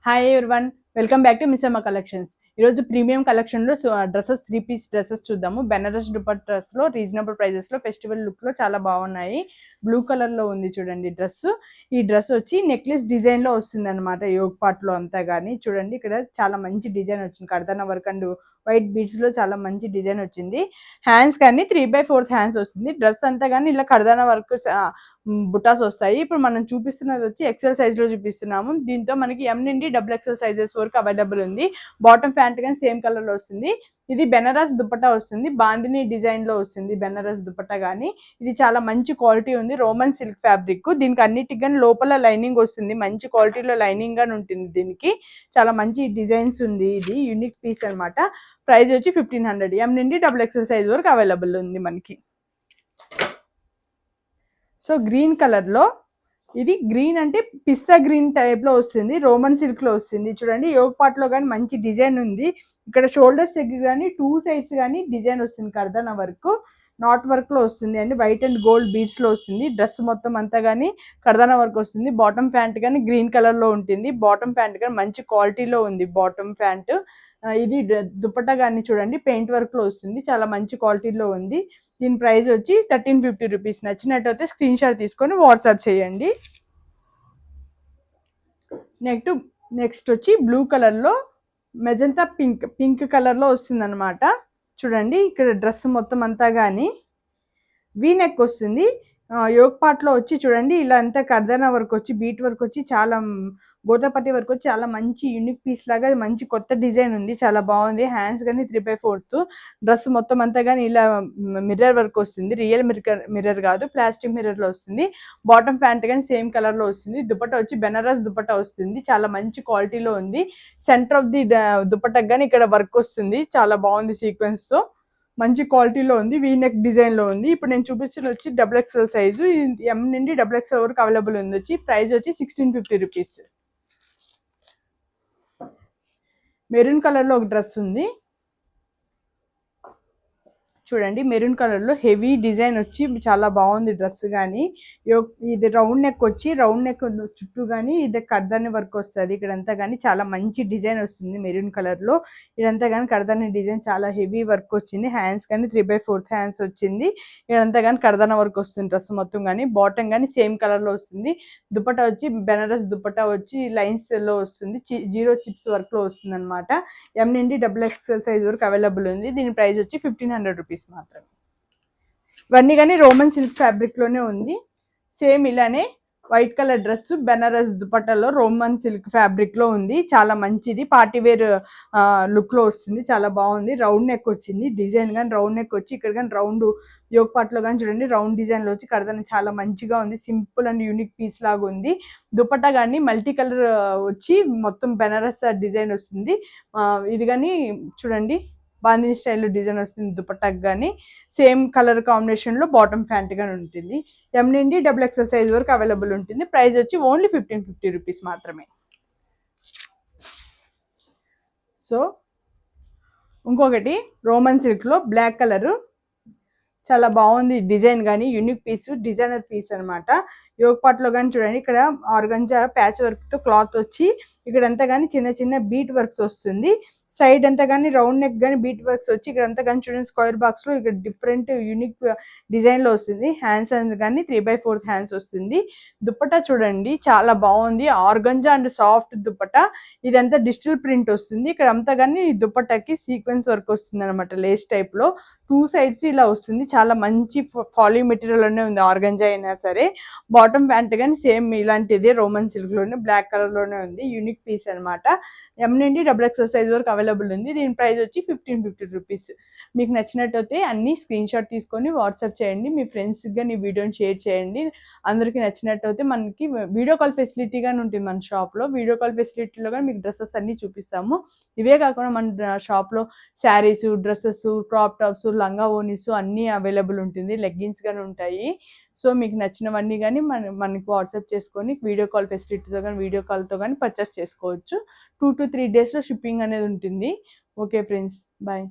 Hi everyone, welcome back to Missamma collections. ఈరోజు premium కలెక్షన్లో dresses 3 piece dresses చూద్దాము. Banaras దుపట్టాస్లో reasonable ప్రైజెస్లో ఫెస్టివల్ లుక్లో చాలా బాగున్నాయి. బ్లూ కలర్లో ఉంది చూడండి డ్రెస్. ఈ డ్రెస్ వచ్చి నెక్లెస్ డిజైన్లో వస్తుంది అనమాట. యోగ్ పార్ట్లో అంతా కానీ చూడండి, ఇక్కడ చాలా మంచి డిజైన్ వచ్చింది. కర్దానా వర్క్ అండ్ వైట్ బీడ్స్లో చాలా మంచి డిజైన్ వచ్చింది. హ్యాండ్స్ కానీ 3/4 హ్యాండ్స్ వస్తుంది. డ్రెస్ అంతా కానీ ఇలా కర్దానా వర్క్ బుటాస్ వస్తాయి. ఇప్పుడు మనం చూపిస్తున్నది వచ్చి ఎక్సెల్ సైజ్ లో చూపిస్తున్నాము. దీంతో మనకి ఎం నుండి XXL సైజెస్ వరకు అవైలబుల్ ఉంది. బాటమ్ ప్యాంట్ కానీ సేమ్ కలర్ లో వస్తుంది. ఇది బెనారస్ దుపట్టా వస్తుంది. బాందిని డిజైన్ లో వస్తుంది బెనారస్ దుపట్టా కానీ. ఇది చాలా మంచి క్వాలిటీ ఉంది. Roman silk fabric. దీనికి అన్నిటికి కానీ లోపల లైనింగ్ వస్తుంది. మంచి క్వాలిటీలో లైనింగ్ గాని ఉంటుంది. దీనికి చాలా మంచి డిజైన్స్ ఉంది. ఇది యూనిక్ పీస్ అనమాట. ప్రైస్ వచ్చి 1500. ఎం నుండి XXL సైజ్ వరకు అవైలబుల్ ఉంది మనకి. సో గ్రీన్ కలర్లో, ఇది గ్రీన్ అంటే పిస్తా గ్రీన్ టైప్లో వస్తుంది. రోమన్ సిల్క్లో వస్తుంది. చూడండి యోగ్ పార్ట్లో కానీ మంచి డిజైన్ ఉంది. ఇక్కడ షోల్డర్స్ దగ్గర కానీ 2 సైడ్స్ కానీ డిజైన్ వస్తుంది. కర్దానా వర్క్ నాట్ వర్క్లో వస్తుంది అండి. వైట్ అండ్ గోల్డ్ బీడ్స్లో వస్తుంది. డ్రెస్ మొత్తం అంతా కానీ కర్దానా వర్క్ వస్తుంది. బాటమ్ ప్యాంట్ కానీ గ్రీన్ కలర్లో ఉంటుంది. బాటమ్ ప్యాంట్ కానీ మంచి క్వాలిటీలో ఉంది బాటమ్ ప్యాంట్. ఇది దుపట్టా కానీ చూడండి పెయింట్ వర్క్లో వస్తుంది. చాలా మంచి క్వాలిటీలో ఉంది. దీని ప్రైస్ వచ్చి 1350 రూపీస్. నచ్చినట్టయితే స్క్రీన్ షాట్ తీసుకొని వాట్సాప్ చేయండి. నెక్స్ట్ వచ్చి బ్లూ కలర్లో మెజంతా పింక్ కలర్లో వస్తుంది అనమాట. చూడండి ఇక్కడ డ్రెస్ మొత్తం అంతా కానీ వీ నెక్ వస్తుంది. యోగ్ పార్ట్లో వచ్చి చూడండి ఇలా అంతా కర్దానా వర్క్ వచ్చి బీట్ వర్క్ వచ్చి చాలా గోతాపట్టి వర్క్ వచ్చి చాలా మంచి యూనిక్ పీస్ లాగా మంచి కొత్త డిజైన్ ఉంది. చాలా బాగుంది. హ్యాండ్స్ కానీ 3/4. డ్రెస్ మొత్తం అంతా కానీ ఇలా మిర్రర్ వర్క్ వస్తుంది. రియల్ మిర్రర్ కాదు, ప్లాస్టిక్ మిర్రర్లో వస్తుంది. బాటమ్ ప్యాంట్ కానీ సేమ్ కలర్లో వస్తుంది. దుపట్టా వచ్చి బెనారస్ దుపట్టా వస్తుంది. చాలా మంచి క్వాలిటీలో ఉంది. సెంటర్ ఆఫ్ ది దుపట్టాకి కానీ ఇక్కడ వర్క్ వస్తుంది. చాలా బాగుంది. సీక్వెన్స్తో మంచి క్వాలిటీలో ఉంది. వీ నెక్ డిజైన్లో ఉంది. ఇప్పుడు నేను చూపించిన వచ్చి XXL సైజు. ఎం నుండి XXL వరకు అవైలబుల్ ఉంది. వచ్చి ప్రైస్ వచ్చి 1650 రూపీస్. మెరూన్ కలర్లో ఒక డ్రెస్ ఉంది. చూడండి మెరూన్ కలర్లో హెవీ డిజైన్ వచ్చి చాలా బాగుంది డ్రెస్. కానీ ఇది రౌండ్ నెక్ వచ్చి రౌండ్ నెక్ చుట్టూ కానీ ఇది కర్దాని వర్క్ వస్తుంది. ఇక్కడంతా కానీ చాలా మంచి డిజైన్ వస్తుంది మెరూన్ కలర్లో. ఇదంతా కానీ కర్దాని డిజైన్ చాలా హెవీ వర్క్ వచ్చింది. హ్యాండ్స్ కానీ 3/4 హ్యాండ్స్ వచ్చింది. ఇదంతా కానీ కర్దానా వర్క్ వస్తుంది డ్రెస్ మొత్తం కానీ. బాటమ్ కానీ సేమ్ కలర్లో వస్తుంది. దుపట్టా వచ్చి బెనారస్ దుపట్టా వచ్చి లైన్స్లో వస్తుంది. 0 చిప్స్ వర్క్లో వస్తుంది అనమాట. ఎం నుండి XXL సైజ్ వరకు అవైలబుల్ ఉంది. దీని ప్రైస్ వచ్చి 1500 రూపీస్ మాత్రమే. ఇవన్నీ కానీ రోమన్ సిల్క్ ఫ్యాబ్రిక్లోనే ఉంది. సేమ్ ఇలానే వైట్ కలర్ డ్రెస్ బెనారస్ దుపట్టాలో రోమన్ సిల్క్ ఫ్యాబ్రిక్లో ఉంది. చాలా మంచిది. పార్టీవేర్ లుక్లో వస్తుంది. చాలా బాగుంది. రౌండ్ నెక్ వచ్చింది. డిజైన్ కానీ రౌండ్ నెక్ వచ్చి ఇక్కడ కానీ రౌండ్ యోగ్ పార్ట్లో కానీ చూడండి రౌండ్ డిజైన్లో వచ్చి కర్దాని చాలా మంచిగా ఉంది. సింపుల్ అండ్ యూనిక్ పీస్ లాగా ఉంది. దుపట్టా కానీ మల్టీ కలర్ వచ్చి మొత్తం బెనారస్ డిజైన్ వస్తుంది. ఇది కానీ చూడండి బాందిని స్టైల్లో డిజైన్ వస్తుంది. దుపట్టాకి కానీ సేమ్ కలర్ కాంబినేషన్లో బాటమ్ ప్యాంట్ కానీ ఉంటుంది. ఎం నుండి XXL సైజ్ వరకు అవైలబుల్ ఉంటుంది. ప్రైస్ వచ్చి ఓన్లీ 1550 రూపీస్ మాత్రమే. సో ఇంకొకటి రోమన్ సిల్క్లో బ్లాక్ కలరు చాలా బాగుంది. డిజైన్ కానీ యూనిక్ పీస్, డిజైనర్ పీస్ అనమాట. యోగ్ పార్ట్లో కానీ చూడండి ఇక్కడ ఆర్గంజా ప్యాచ్ వర్క్తో క్లాత్ వచ్చి ఇక్కడంతా కానీ చిన్న చిన్న బీట్ వర్క్స్ వస్తుంది. సైడ్ అంతా కానీ రౌండ్ నెక్ కానీ బీట్ వర్క్స్ వచ్చి ఇక్కడ అంతా కానీ చూడండి స్క్వేర్ బాక్స్లో ఇక్కడ డిఫరెంట్ యూనిక్ డిజైన్లో వస్తుంది. హ్యాండ్స్ అనేది కానీ 3/4 హ్యాండ్స్ వస్తుంది. దుపట్టా చూడండి చాలా బాగుంది. Organza and soft dupatta. ఇదంతా డిజిటల్ ప్రింట్ వస్తుంది. ఇక్కడ అంతా కానీ దుపట్టాకి సీక్వెన్స్ వర్క్ వస్తుంది అనమాట. లేస్ టైప్లో 2 సైడ్స్ ఇలా వస్తుంది. చాలా మంచి ఫాలీ మెటీరియల్లోనే ఉంది. ఆర్గంజా అయినా సరే. బాటమ్ ప్యాంట్ కానీ సేమ్ ఇలాంటిదే రోమన్ సిల్క్లోనే బ్లాక్ కలర్లోనే ఉంది. యూనిక్ పీస్ అనమాట. ఎం నుండి XXL సైజ్ వరకు అవైలబుల్ ఉంది. దీని ప్రైస్ వచ్చి 1550 రూపీస్. మీకు నచ్చినట్టయితే అన్ని స్క్రీన్ షాట్ తీసుకొని వాట్సాప్ చేయండి. మీ ఫ్రెండ్స్కి కానీ ఈ వీడియోని షేర్ చేయండి. అందరికీ నచ్చినట్టయితే మనకి వీడియో కాల్ ఫెసిలిటీ కానీ ఉంటుంది మన షాప్లో. వీడియో కాల్ ఫెసిలిటీలో కానీ మీకు డ్రెస్సెస్ అన్నీ చూపిస్తాము. ఇవే కాకుండా మన షాప్లో శారీస్, డ్రెస్సెస్, క్రాప్ టాప్స్, లంగా ఓనీస్ అన్నీ అవైలబుల్ ఉంటుంది. లెగ్గిన్స్ కానీ ఉంటాయి. సో మీకు నచ్చినవన్నీ కానీ మనకి వాట్సాప్ చేసుకొని వీడియో కాల్ ఫెసిలిటీతో కానీ వీడియో కాల్తో కానీ పర్చేస్ చేసుకోవచ్చు. 2 to 3 డేస్లో షిప్పింగ్ అనేది ఉంటుంది. Okay friends, bye.